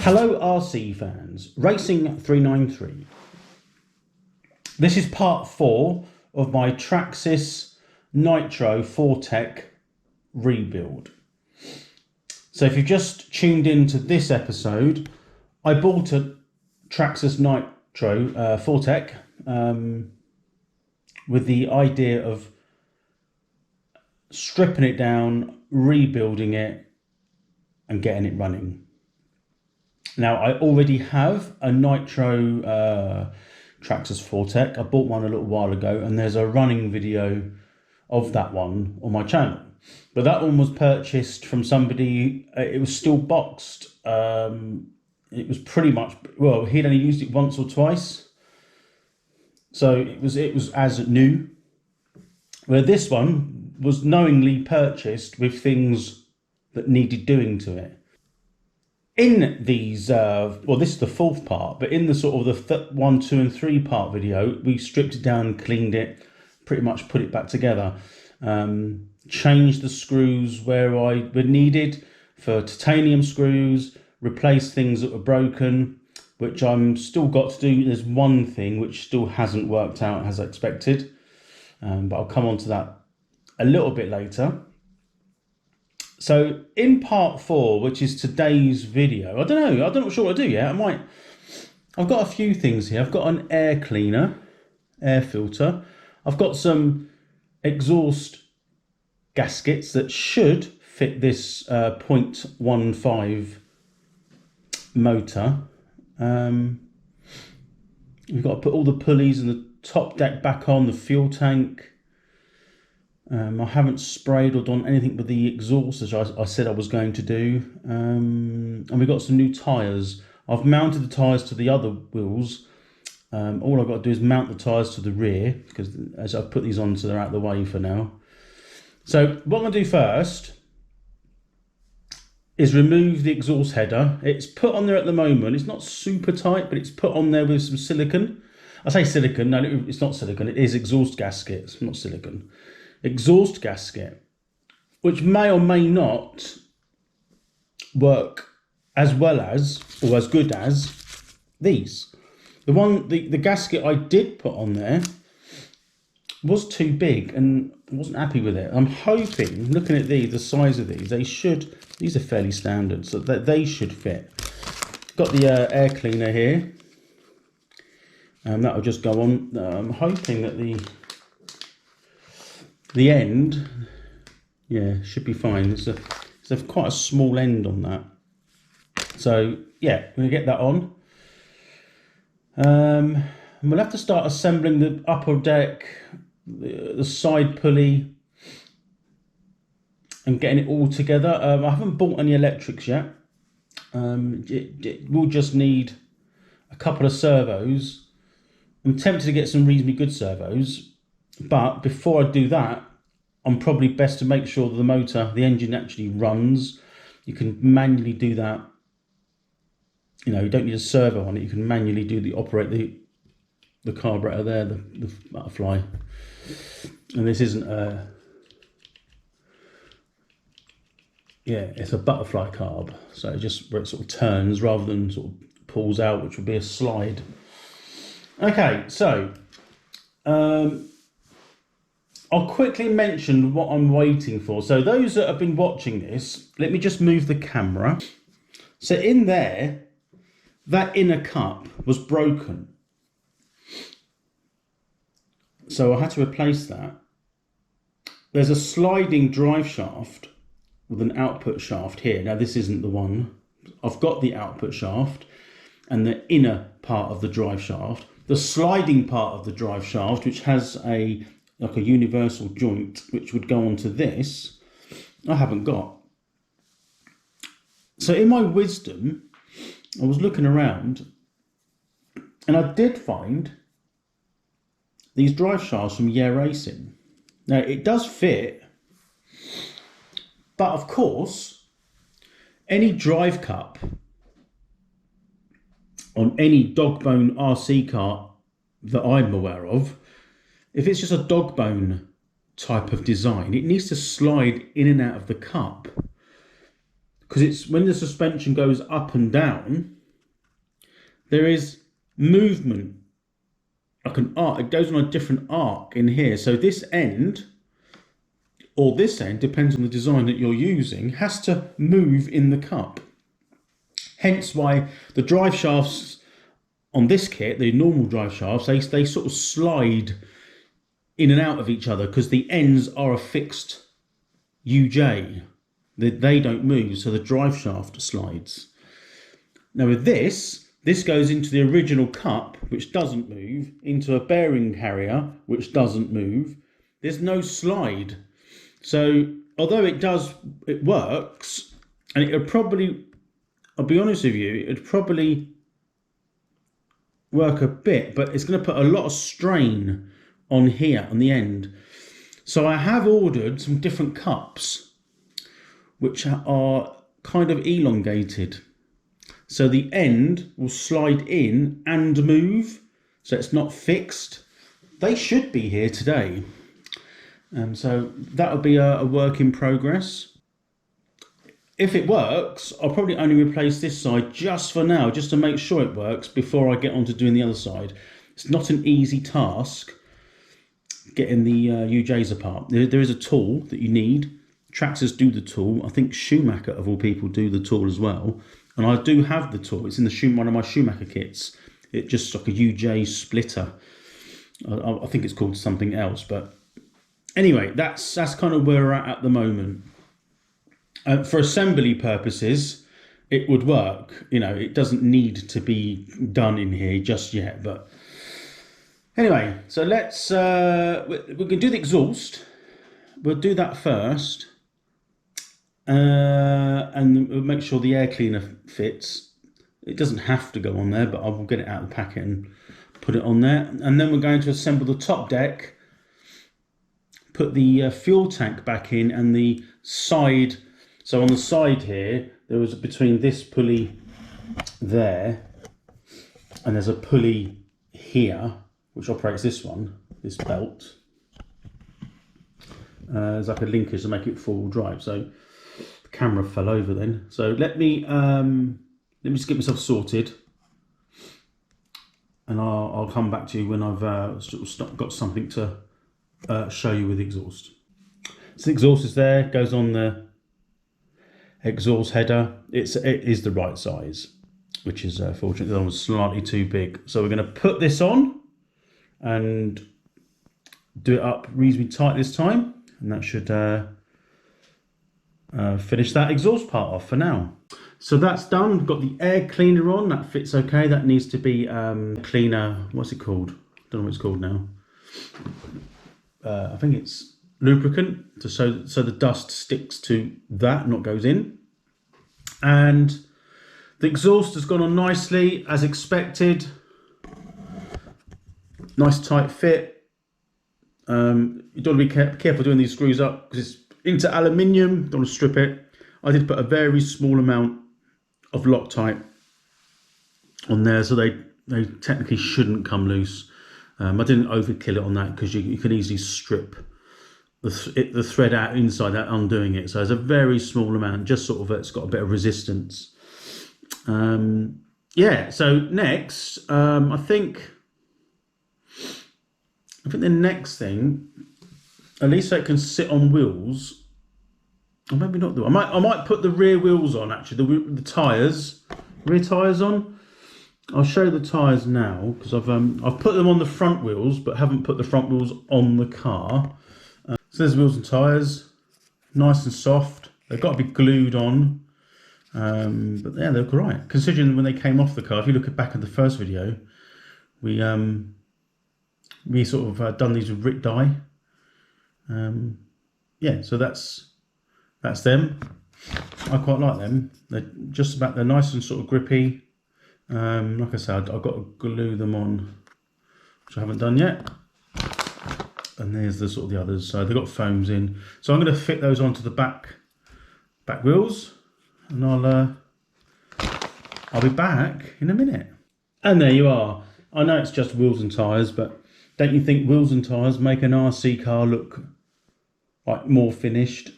Hello RC fans, Racing 393. This is part 4 of my Traxxas Nitro 4Tec rebuild. So if you've just tuned into this episode, I bought a Traxxas Nitro 4Tec with the idea of stripping it down, rebuilding it and getting it running. Now, I already have a Nitro Traxxas 4Tec. I bought one a little while ago, and there's a running video of that one on my channel. But that one was purchased from somebody, it was still boxed. It was pretty much, well, he'd only used it once or twice. So it was as new. Where this one was knowingly purchased with things that needed doing to it. In these, well, this is the fourth part, but in the sort of the 1, 2 and 3 part video, we stripped it down, cleaned it, pretty much put it back together. Changed the screws where were needed for titanium screws, replaced things that were broken, which I'm still got to do. There's one thing which still hasn't worked out as I expected, but I'll come on to that a little bit later. So in part 4, which is today's video, I'm not sure what to do yet. I've got a few things here. I've got an air cleaner, air filter. I've got some exhaust gaskets that should fit this 0.15 motor. We've got to put all the pulleys and the top deck back on, the fuel tank. I haven't sprayed or done anything with the exhaust as I said I was going to do. And we've got some new tyres. I've mounted the tyres to the other wheels. All I've got to do is mount the tyres to the rear, because as I've put these on, so they're out of the way for now. So what I'm going to do first is remove the exhaust header. It's put on there at the moment. It's not super tight, but it's put on there with some silicone. I say silicone, no, it's not silicone. It is exhaust gasket, it's not silicone. Exhaust gasket, which may or may not work as well as, or as good as, these. The gasket I did put on there was too big and I wasn't happy with it. I'm hoping, looking at the size of these, these are fairly standard, so that they should fit. Got the air cleaner here, and that'll just go on. I'm hoping that the end, yeah, should be fine. It's quite a small end on that. So yeah, I'm gonna get that on. We'll have to start assembling the upper deck, the side pulley, and getting it all together. I haven't bought any electrics yet. We'll just need a couple of servos. I'm tempted to get some reasonably good servos, but before I do that, I'm probably best to make sure that the motor, the engine actually runs. You can manually do that. You know, you don't need a servo on it. You can manually operate the carburetor there, the butterfly. And this isn't a, yeah, it's a butterfly carb. So it just, where it sort of turns rather than sort of pulls out, which would be a slide. Okay, so I'll quickly mention what I'm waiting for. So those that have been watching this, let me just move the camera. So in there, that inner cup was broken. So I had to replace that. There's a sliding drive shaft with an output shaft here. Now this isn't the one. I've got the output shaft and the inner part of the drive shaft. The sliding part of the drive shaft, which has like a universal joint, which would go onto this, I haven't got. So in my wisdom, I was looking around and I did find these drive shafts from Yeah Racing. Now it does fit, but of course, any drive cup on any dog bone RC car that I'm aware of, if it's just a dog bone type of design, it needs to slide in and out of the cup, because it's when the suspension goes up and down, there is movement, like an arc. It goes on a different arc in here. So this end, or this end, depends on the design that you're using, has to move in the cup. Hence why the drive shafts on this kit, the normal drive shafts, they sort of slide in and out of each other because the ends are a fixed UJ. They don't move, so the drive shaft slides. Now with this goes into the original cup, which doesn't move, into a bearing carrier, which doesn't move. There's no slide. So although it works, and it would probably, I'll be honest with you, it'd probably work a bit, but it's going to put a lot of strain on here, on the end. So I have ordered some different cups, which are kind of elongated. So the end will slide in and move, so it's not fixed. They should be here today. So that will be a work in progress. If it works, I'll probably only replace this side just for now, just to make sure it works before I get on to doing the other side. It's not an easy task getting the UJs apart. There is a tool that you need. Traxxas do the tool. I think Schumacher, of all people, do the tool as well. And I do have the tool. It's in one of my Schumacher kits. It's just like a UJ splitter. I think it's called something else. But anyway, that's kind of where we're at the moment. For assembly purposes, it would work. You know, it doesn't need to be done in here just yet. But anyway, so let's we can do the exhaust. We'll do that first. And we'll make sure the air cleaner fits. It doesn't have to go on there, but I will get it out of the packet and put it on there. And then we're going to assemble the top deck, put the fuel tank back in, and the side. So on the side here, there was between this pulley there, and there's a pulley here, which operates this one, this belt. There's like a linkage to make it four-wheel drive. So the camera fell over then. So let me just get myself sorted, and I'll come back to you when I've got something to show you with the exhaust. So the exhaust is there, goes on the exhaust header. It is the right size, which is fortunate. The other one was slightly too big. So we're going to put this on and do it up reasonably tight this time, and that should finish that exhaust part off for now. So that's done. Got the air cleaner on. That fits okay. That needs to be cleaner. What's it called? Don't know what it's called now. I think it's lubricant, so the dust sticks to that, not goes in. And the exhaust has gone on nicely as expected. Nice tight fit. You don't want to be careful doing these screws up because it's into aluminium. Don't want to strip it. I did put a very small amount of Loctite on there, so they technically shouldn't come loose. I didn't overkill it on that because you can easily strip the thread out inside that, undoing it. So it's a very small amount, just sort of, it's got a bit of resistance. Yeah, so next, I think the next thing, at least so it can sit on wheels, or maybe not. I might put the rear wheels on, actually, the tyres, rear tyres on. I'll show the tyres now because I've put them on the front wheels, but haven't put the front wheels on the car. So there's wheels and tyres, nice and soft. They've got to be glued on, but yeah, they look all right. Considering when they came off the car, if you look back at the first video, we sort of done these with Rick Dye. Yeah, so that's them. I quite like them. They're nice and sort of grippy. Like I said, I've got to glue them on, which I haven't done yet. And there's the sort of the others. So they've got foams in. So I'm going to fit those onto the back wheels, and I'll be back in a minute. And there you are. I know it's just wheels and tyres, but don't you think wheels and tyres make an RC car look like more finished?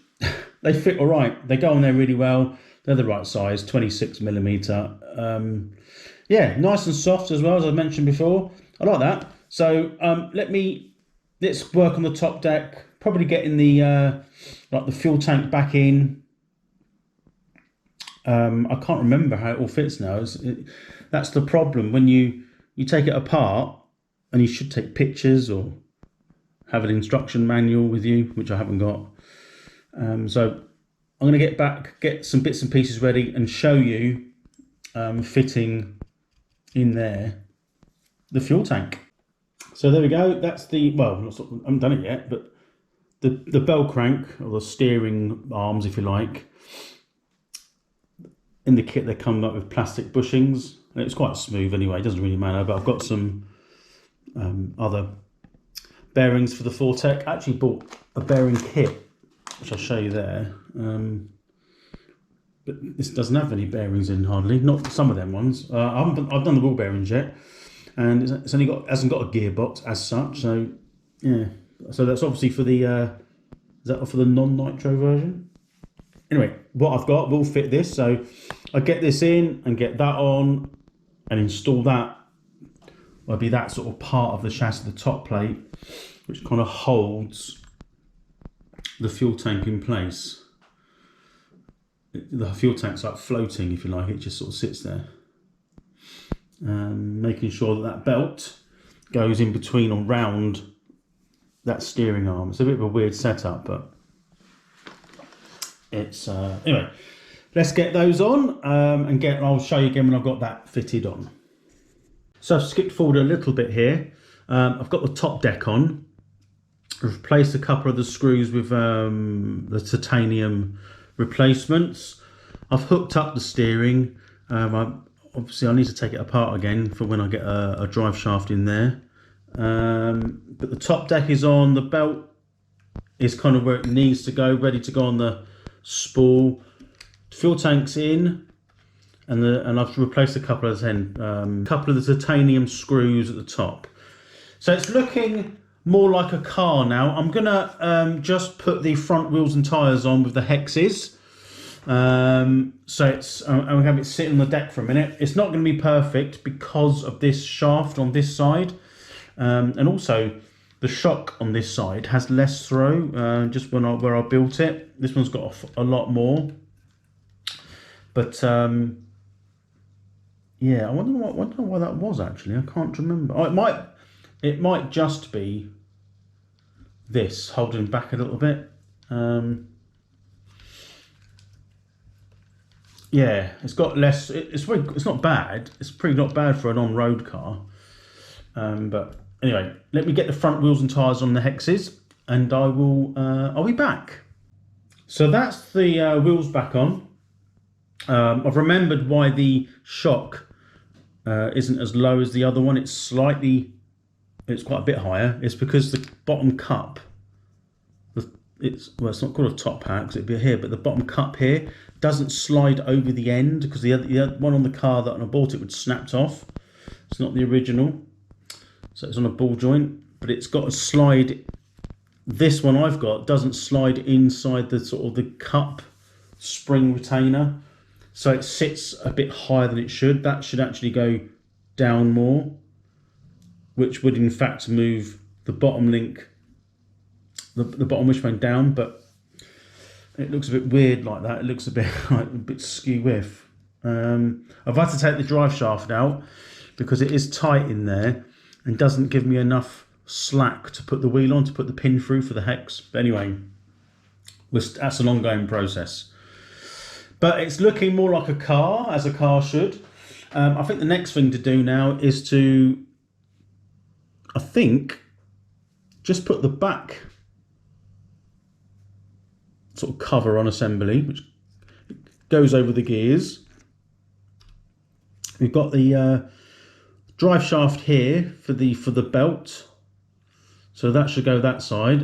They fit all right. They go on there really well. They're the right size, 26mm. Yeah, nice and soft as well, as I mentioned before. I like that. So let's work on the top deck. Probably getting the like the fuel tank back in. I can't remember how it all fits now. That's the problem when you take it apart, and you should take pictures or have an instruction manual with you, which I haven't got. So I'm going to get some bits and pieces ready, and show you fitting in there the fuel tank. So there we go. That's the, well, I haven't done it yet, but the bell crank, or the steering arms, if you like. In the kit, they come up with plastic bushings. And it's quite smooth anyway. It doesn't really matter. But I've got some other bearings for the 4Tec. I actually bought a bearing kit, which I'll show you there. But this doesn't have any bearings in hardly. Not some of them ones. I've done the ball bearings yet, and it's only hasn't got a gearbox as such. So yeah. So that's obviously for the is that for the non-nitro version? Anyway, what I've got will fit this. So I get this in and get that on and install that. Will be that sort of part of the chassis, the top plate, which kind of holds the fuel tank in place. The fuel tank's like floating, if you like. It just sort of sits there. Making sure that that belt goes in between or round that steering arm. It's a bit of a weird setup, but it's anyway. Let's get those on and I'll show you again when I've got that fitted on. So I've skipped forward a little bit here. I've got the top deck on. I've replaced a couple of the screws with the titanium replacements. I've hooked up the steering. Obviously I need to take it apart again for when I get a drive shaft in there. But the top deck is on. The belt is kind of where it needs to go, ready to go on the spool. Fuel tank's in, and I've replaced a couple of the titanium screws at the top. So it's looking more like a car now. I'm gonna just put the front wheels and tyres on with the hexes. So it's I'm gonna have it sit on the deck for a minute. It's not going to be perfect because of this shaft on this side, and also the shock on this side has less throw. Just where I built it, this one's got a lot more. But yeah, I wonder why that was actually. I can't remember. Oh, it might just be this holding back a little bit. Yeah, it's got less. It's not bad. It's pretty not bad for an on-road car. But anyway, let me get the front wheels and tyres on the hexes, and I'll be back. So that's the wheels back on. I've remembered why the shock isn't as low as the other one. It's quite a bit higher. It's because the bottom cup, it's not called a top hat because it'd be here, but the bottom cup here doesn't slide over the end, because the other one on the car that I bought it would snapped off. It's not the original, so it's on a ball joint, but it's got a slide. This one I've got doesn't slide inside the sort of the cup spring retainer. So it sits a bit higher than it should. That should actually go down more, which would in fact move the bottom link, the bottom wishbone down, but it looks a bit weird like that. It looks a bit skew with. I've had to take the drive shaft out because it is tight in there and doesn't give me enough slack to put the wheel on, to put the pin through for the hex. But anyway, that's an ongoing process. But it's looking more like a car, as a car should. I think the next thing to do now is to, I think, just put the back sort of cover on assembly, which goes over the gears. We've got the drive shaft here for the belt, so that should go that side,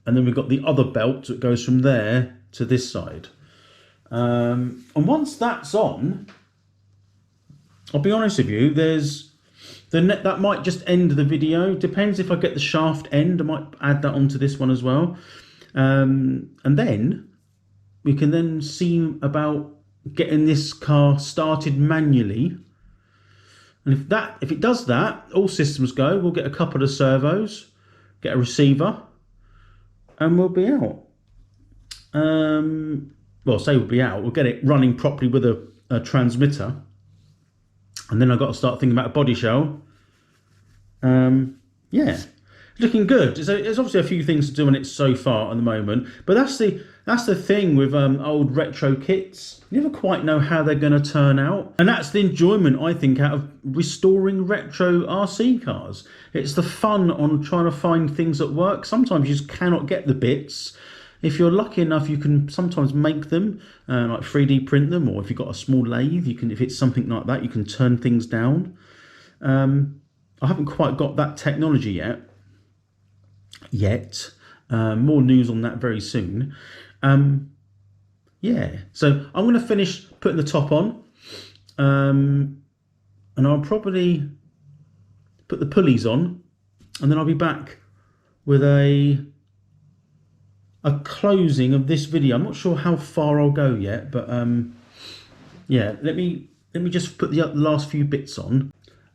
and then we've got the other belt that goes from there to this side. And once that's on, I'll be honest with you, that might just end the video. Depends if I get the shaft end, I might add that onto this one as well. And then we can see about getting this car started manually And if it does that, all systems go. We'll get a couple of servos, get a receiver, and we'll be out. Well, say we'll be out. We'll get it running properly with a transmitter, and then I've got to start thinking about a body shell. Yeah, looking good. There's obviously a few things to do on it so far at the moment, but that's the thing with old retro kits. You never quite know how they're going to turn out, and that's the enjoyment, I think, out of restoring retro RC cars. It's the fun on trying to find things that work. Sometimes you just cannot get the bits. If you're lucky enough, you can sometimes make them, like 3D print them, or if you've got a small lathe, you can. If it's something like that, you can turn things down. I haven't quite got that technology yet. More news on that very soon. Yeah, so I'm going to finish putting the top on, and I'll probably put the pulleys on, and then I'll be back with a closing of this video. I'm not sure how far I'll go yet, but yeah, let me just put the last few bits on.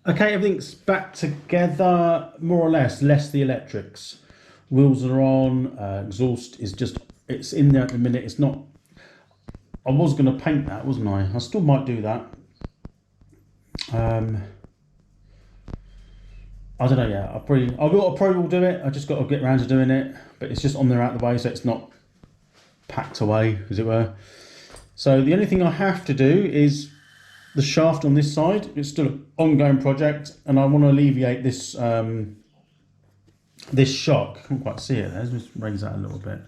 Okay, everything's back together, more or less the electrics. Wheels are on, exhaust is just, it's in there at the minute. It's not, I was going to paint that, wasn't I? I still might do that. I don't know yet. I probably will do it. I just got to get around to doing it, but it's just on there out the way, so it's not packed away, as it were. So the only thing I have to do is the shaft on this side. It's still an ongoing project, and I want to alleviate this this shock. I can't quite see it. Let's just raise that a little bit.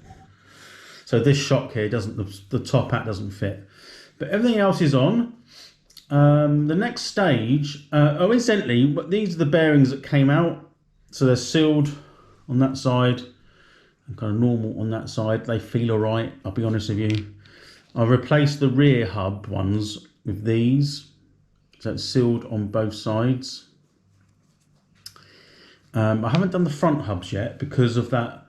So this shock here doesn't, the top hat doesn't fit, but everything else is on. The next stage, incidentally, these are the bearings that came out. So they're sealed on that side and kind of normal on that side. They feel all right, I'll be honest with you. I've replaced the rear hub ones with these. So it's sealed on both sides. I haven't done the front hubs yet because of that.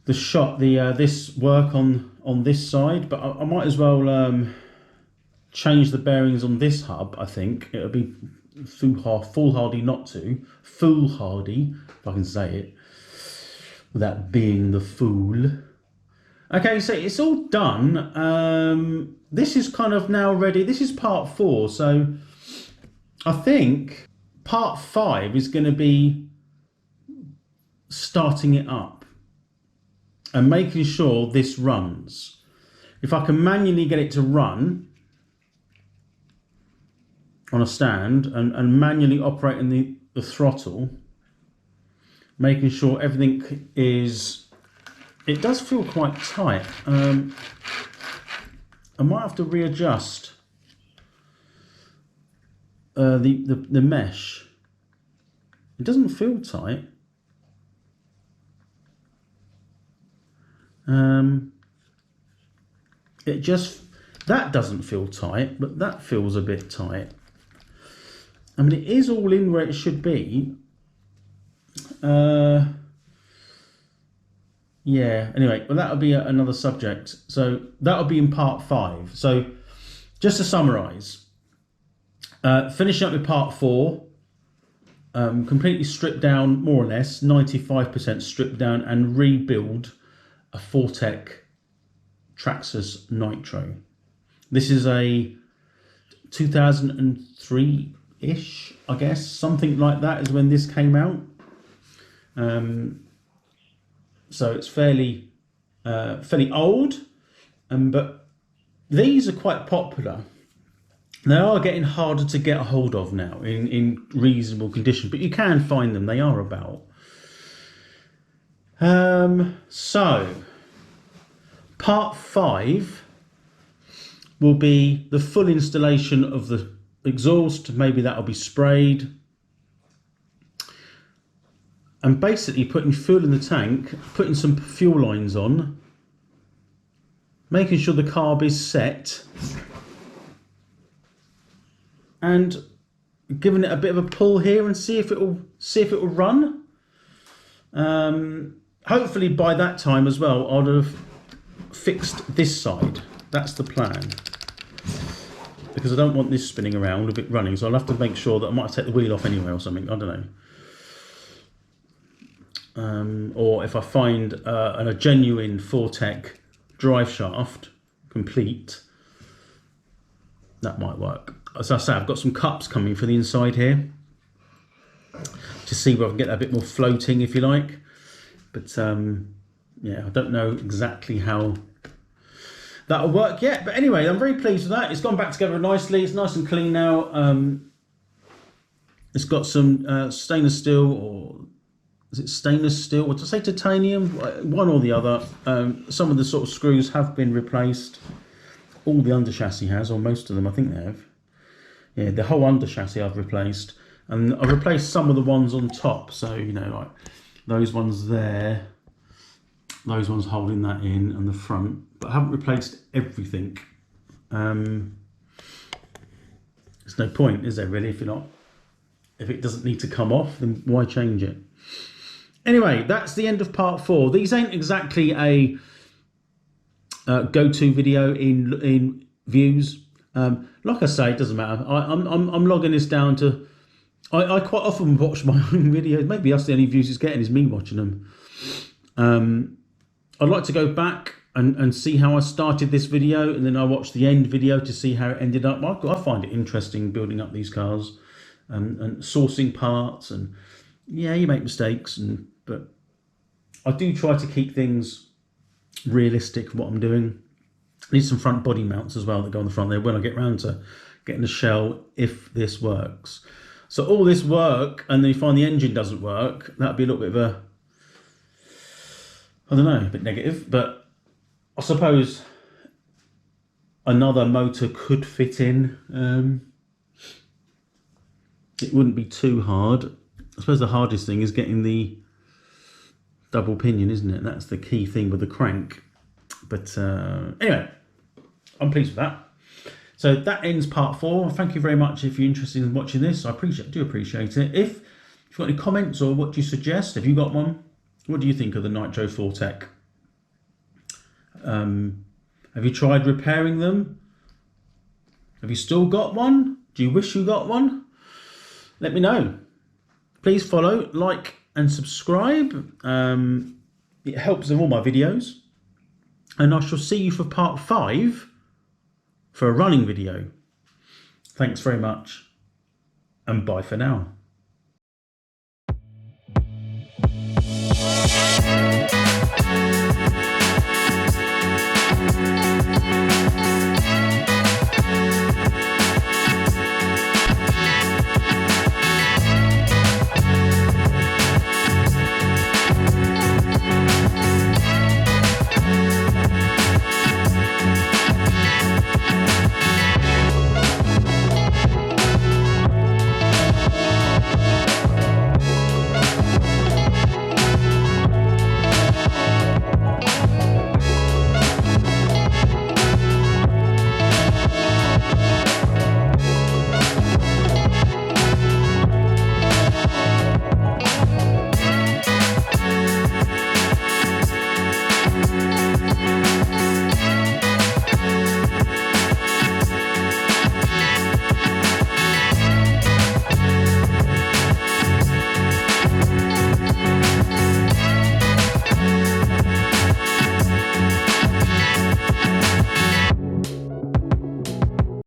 This work on this side, but I might as well change the bearings on this hub. I think it'll be foolhardy not to. Foolhardy, if I can say it without being the fool. Okay, so it's all done. This is kind of now ready. This is part 4, so I think part 5 is going to be starting it up and making sure this runs. If I can manually get it to run on a stand and manually operating the throttle, making sure everything is, it does feel quite tight. I might have to readjust the mesh. It doesn't feel tight. That doesn't feel tight, but that feels a bit tight. I mean, it is all in where it should be. Yeah, anyway, well, that'll be another subject. So that'll be in part 5. So just to summarise, finishing up with part 4, completely stripped down, more or less, 95% stripped down, and rebuild a 4Tec Traxxas Nitro. This is a 2003-ish, I guess, something like that is when this came out. So it's fairly old, but these are quite popular. They are getting harder to get a hold of now in reasonable condition, but you can find them. They are about. So part 5 will be the full installation of the exhaust. Maybe that'll be sprayed, and basically putting fuel in the tank, putting some fuel lines on, making sure the carb is set, and giving it a bit of a pull here and see if it will run. Hopefully by that time as well, I'd have fixed this side. That's the plan. because I don't want this spinning around with it running. So I'll have to make sure that I might take the wheel off anyway or something. I don't know. Or if I find a genuine 4Tec drive shaft complete, that might work. As I say, I've got some cups coming for the inside here to see whether I can get that a bit more floating, if you like. But yeah, I don't know exactly how that'll work yet. But anyway, I'm very pleased with that. It's gone back together nicely. It's nice and clean now. It's got some stainless steel, or is it stainless steel? What did I say, titanium? One or the other. Some of the sort of screws have been replaced. All the under chassis has, or most of them, I think they have. Yeah, the whole under chassis I've replaced. And I've replaced some of the ones on top. So, you know, like those ones there, those ones holding that in, and the front. But I haven't replaced everything. There's no point, is there, really, if it doesn't need to come off, then why change it? Anyway, that's the end of part 4. These ain't exactly a go-to video in views. Like I say, it doesn't matter. I'm logging this down to. I quite often watch my own videos. Maybe that's the only views it's getting, is me watching them. I'd like to go back and see how I started this video, and then I watch the end video to see how it ended up. I find it interesting building up these cars and sourcing parts, and yeah, you make mistakes, but I do try to keep things realistic for what I'm doing. I need some front body mounts as well that go on the front there when I get round to getting the shell, if this works. So all this work, and then you find the engine doesn't work, that'd be a little bit of a, I don't know, a bit negative, but I suppose another motor could fit in. It wouldn't be too hard. I suppose the hardest thing is getting the double pinion, isn't it? That's the key thing with the crank. But anyway, I'm pleased with that. So that ends part 4. Thank you very much if you're interested in watching this. I do appreciate it. If you've got any comments or what do you suggest, have you got one? What do you think of the Nitro 4Tec? Have you tried repairing them? Have you still got one? Do you wish you got one? Let me know. Please follow, like and subscribe. It helps with all my videos. And I shall see you for part 5 for a running video. Thanks very much, and bye for now.